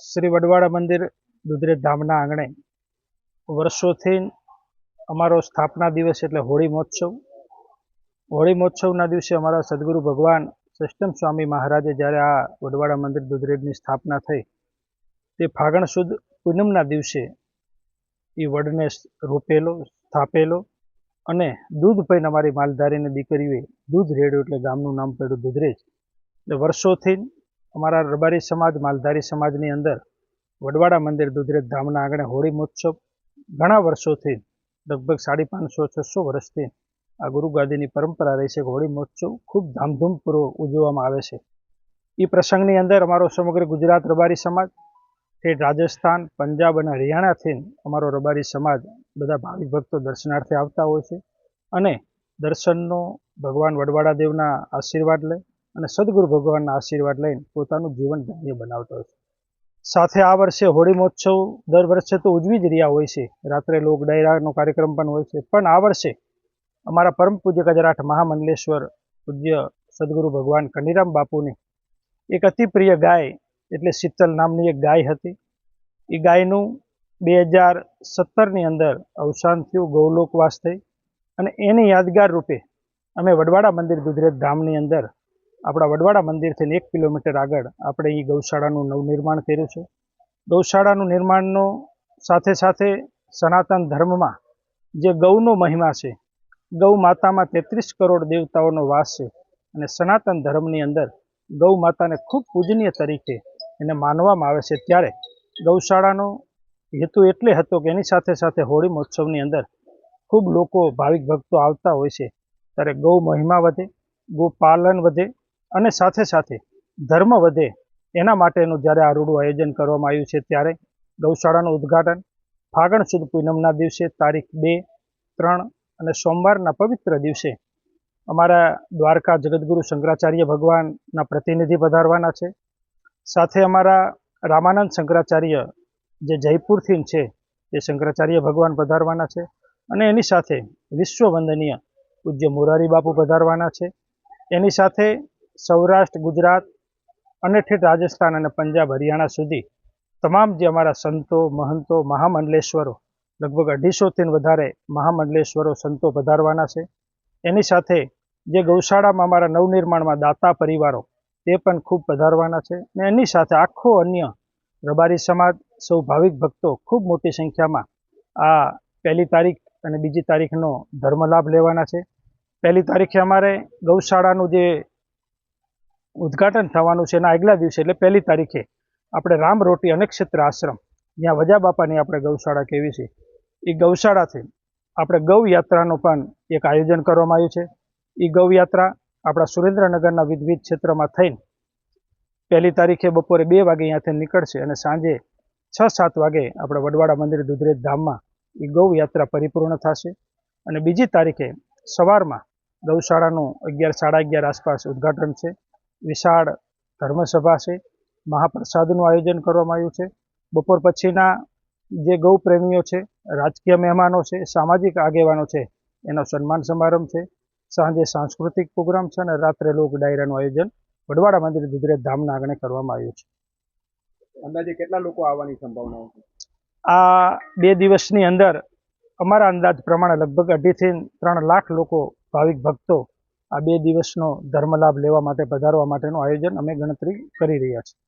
શ્રી વડવાડા મંદિર દુધરેજ ધામના આંગણે વર્ષોથી અમારો સ્થાપના દિવસ એટલે હોળી મહોત્સવ. હોળી મહોત્સવના દિવસે અમારા સદગુરુ ભગવાન સષ્ટમ સ્વામી મહારાજે જ્યારે આ વડવાડા મંદિર દુધરેજની સ્થાપના થઈ તે ફાગણ સુદ પૂનમના દિવસે એ વડને રોપેલો, સ્થાપેલો અને દૂધ પૈન અમારી માલધારીની દીકરીઓએ દૂધ રેડ્યું એટલે ગામનું નામ પડ્યું દુધરેજ. એટલે વર્ષોથી અમારા રબારી સમાજ, માલધારી સમાજની અંદર વડવાડા મંદિર દુધરેજ ધામના આંગણે હોળી મહોત્સવ ઘણા વર્ષોથી, લગભગ 550-600 વર્ષથી આ ગુરુગાદીની પરંપરા રહી છે કે હોળી મહોત્સવ ખૂબ ધામધૂમપૂર્વક ઉજવવામાં આવે છે. એ પ્રસંગની અંદર અમારો સમગ્ર ગુજરાત રબારી સમાજ, ઠેઠ રાજસ્થાન, પંજાબ અને હરિયાણાથી અમારો રબારી સમાજ બધા ભાવિક ભક્તો દર્શનાર્થે આવતા હોય છે અને દર્શનનો ભગવાન વડવાડા દેવના આશીર્વાદ લે અને સદગુરુ ભગવાનના આશીર્વાદ લઈને પોતાનું જીવન ધન્ય બનાવતા હોય છે. સાથે આ વર્ષે હોળી મહોત્સવ દર વર્ષે તો ઉજવી જ રહ્યા હોય છે, રાત્રે લોક ડાયરાનો કાર્યક્રમ પણ હોય છે, પણ આ વર્ષે અમારા પરમ પૂજ્ય ગજરાઠ મહામંડલેશ્વર પૂજ્ય સદગુરુ ભગવાન કનીરામ બાપુની એક અતિ પ્રિય ગાય એટલે શીતલ નામની એક ગાય હતી. એ ગાયનું 2017ની અંદર અવસાન થયું, ગૌલોકવાસ થઈ અને એની યાદગાર રૂપે અમે વડવાડા મંદિર દુધરેજ ધામની અંદર આપણા વડવાડા મંદિરથી 1 કિલોમીટર આગળ આપણે એ ગૌશાળાનું નવનિર્માણ કર્યું છે. ગૌશાળાનું નિર્માણનો સાથે સાથે સનાતન ધર્મમાં જે ગૌનો મહિમા છે, ગૌ માતામાં 33 કરોડ દેવતાઓનો વાસ છે અને સનાતન ધર્મની અંદર ગૌ માતાને ખૂબ પૂજનીય તરીકે એને માનવામાં આવે છે. ત્યારે ગૌશાળાનો હેતુ એટલે હતો કે એની સાથે સાથે હોળી મહોત્સવની અંદર ખૂબ લોકો, ભાવિક ભક્તો આવતા હોય છે ત્યારે ગૌ મહિમા વધે, ગૌ પાલન વધે અને સાથે સાથે ધર્મ વધે, એના માટેનું જ્યારે આ રૂડું આયોજન કરવામાં આવ્યું છે. ત્યારે ગૌશાળાનું ઉદ્ઘાટન ફાગણ સુદ પૂનમના દિવસે તારીખ 2, 3 અને સોમવારના પવિત્ર દિવસે અમારા દ્વારકા જગતગુરુ શંકરાચાર્ય ભગવાનના પ્રતિનિધિ પધારવાના છે. સાથે અમારા રામાનંદ શંકરાચાર્ય જે જયપુરથી છે તે શંકરાચાર્ય ભગવાન પધારવાના છે અને એની સાથે વિશ્વવંદનીય પૂજ્ય મોરારી બાપુ પધારવાના છે. એની સાથે સૌરાષ્ટ્ર, ગુજરાત અને ઠેઠ રાજસ્થાન અને પંજાબ, હરિયાણા સુધી તમામ જે અમારા સંતો, મહંતો, મહામંડલેશ્વરો, લગભગ 250થી વધારે મહામંડલેશ્વરો સંતો પધારવાના છે. એની સાથે જે ગૌશાળામાં અમારા નવનિર્માણમાં દાતા પરિવારો તે પણ ખૂબ પધારવાના છે અને એની સાથે આખો અન્ય રબારી સમાજ, સૌ ભાવિક ભક્તો ખૂબ મોટી સંખ્યામાં આ 1 તારીખ અને 2 તારીખનો ધર્મ લાભ લેવાના છે. 1 તારીખે અમારે ગૌશાળાનું જે ઉદ્ઘાટન થવાનું છે એના આગલા દિવસે એટલે 1 તારીખે આપણે રામરોટી અનેક્ષેત્ર આશ્રમ, જ્યાં વજા બાપાની આપણે ગૌશાળા કહેવી છે, એ ગૌશાળાથી આપણે ગૌ યાત્રાનું પણ એક આયોજન કરવામાં આવ્યું છે. એ ગૌ યાત્રા આપણા સુરેન્દ્રનગરના વિવિધ ક્ષેત્રમાં થઈને 1 તારીખે બપોરે 2 વાગે અહીંયાથી નીકળશે અને સાંજે 6-7 વાગે આપણે વડવાડા મંદિર દુધરેજ ધામમાં એ ગૌ યાત્રા પરિપૂર્ણ થશે અને 2 તારીખે સવારમાં ગૌશાળાનું 11-11:30 આસપાસ ઉદ્ઘાટન છે. વિશાળ ધર્મસભા છે, મહાપ્રસાદનું આયોજન કરવામાં આવ્યું છે. બપોર પછીના જે ગૌ પ્રેમીઓ છે, રાજકીય મહેમાનો છે, સામાજિક આગેવાનો છે, એનો સન્માન સમારંભ છે. સાંજે સાંસ્કૃતિક પ્રોગ્રામ છે અને રાત્રે લોક ડાયરાનું આયોજન વડવાડા મંદિર દુધરેજ ધામના આંગણે કરવામાં આવ્યું છે. અંદાજે કેટલા લોકો આવવાની સંભાવનાઓ છે? આ 2 દિવસની અંદર અમારા અંદાજ પ્રમાણે લગભગ 2.5 થી 3 લાખ લોકો, ભાવિક ભક્તો આ 2 દિવસનો ધર્મલાભ લેવા માટે પધારવા માટેનું આયોજન અમે ગણતરી કરી રહ્યા છીએ.